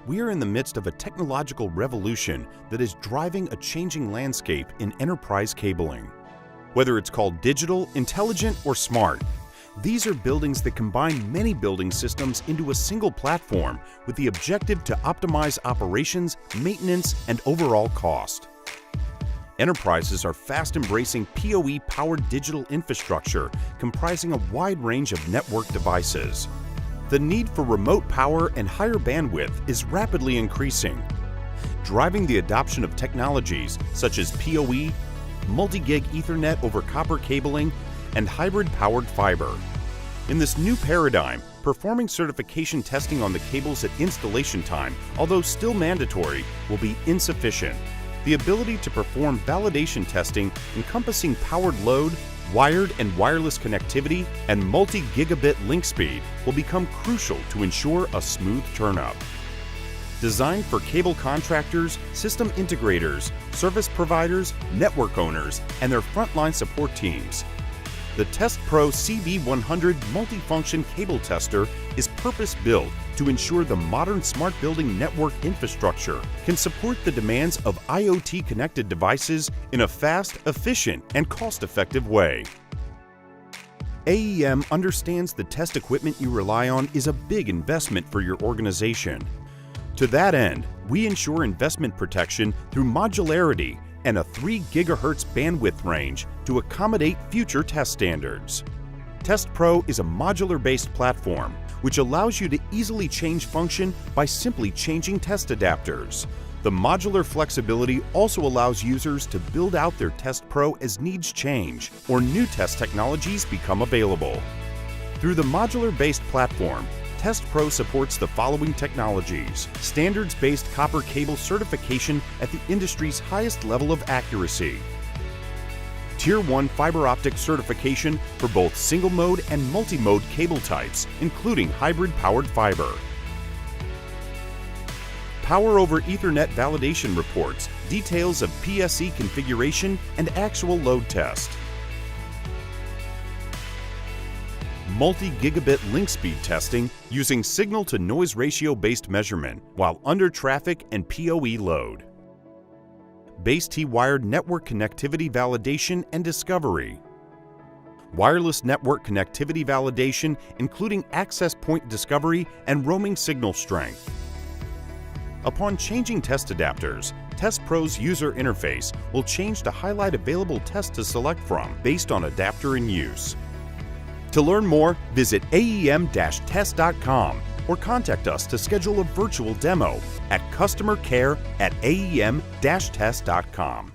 We are in the midst of a technological revolution that is driving a changing landscape in enterprise cabling. Whether it's called digital, intelligent, or smart, these are buildings that combine many building systems into a single platform with the objective to optimize operations, maintenance, and overall cost. Enterprises are fast embracing PoE-powered digital infrastructure comprising a wide range of network devices. The need for remote power and higher bandwidth is rapidly increasing, driving the adoption of technologies such as PoE, multi-gig Ethernet over copper cabling, and hybrid-powered fiber. In this new paradigm, performing certification testing on the cables at installation time, although still mandatory, will be insufficient. The ability to perform validation testing encompassing powered load, wired and wireless connectivity, and multi-gigabit link speed will become crucial to ensure a smooth turn-up. Designed for cable contractors, system integrators, service providers, network owners, and their frontline support teams, the TestPro CB100 Multifunction Cable Tester is purpose-built to ensure the modern smart building network infrastructure can support the demands of IoT-connected devices in a fast, efficient, and cost-effective way. AEM understands the test equipment you rely on is a big investment for your organization. To that end, we ensure investment protection through modularity and a 3 GHz bandwidth range to accommodate future test standards. TestPro is a modular-based platform which allows you to easily change function by simply changing test adapters. The modular flexibility also allows users to build out their TestPro as needs change or new test technologies become available. Through the modular-based platform, TestPro supports the following technologies: standards-based copper cable certification at the industry's highest level of accuracy, Tier 1 fiber optic certification for both single-mode and multi-mode cable types, including hybrid-powered fiber, Power over Ethernet validation reports, details of PSE configuration and actual load test, multi-gigabit link speed testing using signal-to-noise ratio-based measurement while under traffic and PoE load, base T-wired network connectivity validation and discovery, wireless network connectivity validation including access point discovery and roaming signal strength. Upon changing test adapters, TestPro's user interface will change to highlight available tests to select from based on adapter in use. To learn more, visit aem-test.com or contact us to schedule a virtual demo at customercare@aem-test.com.